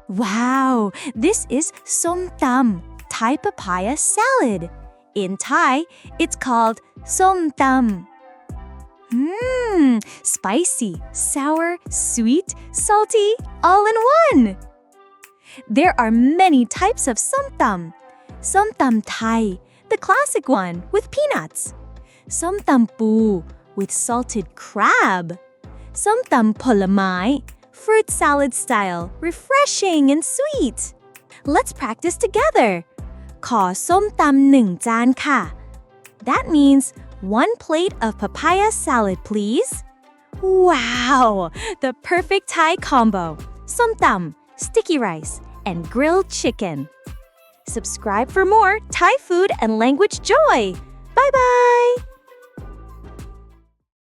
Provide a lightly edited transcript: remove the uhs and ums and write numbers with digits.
Wow, this is Som Tam, Thai papaya salad. In Thai, it's called Som Tam. Spicy, sour, sweet, salty, all in one. There are many types of Som Tam. Som Tam Thai, the classic one with peanuts. Som Tam Pu with salted crab. Som Tam Polamai, fruit salad style, refreshing and sweet. Let's practice together. ขอส้มตำ1 จานค่ะ That means 1 plate of papaya salad, please. Wow, the perfect Thai combo. Som Tam, sticky rice, and grilled chicken. Subscribe for more Thai food and language joy. Bye-bye.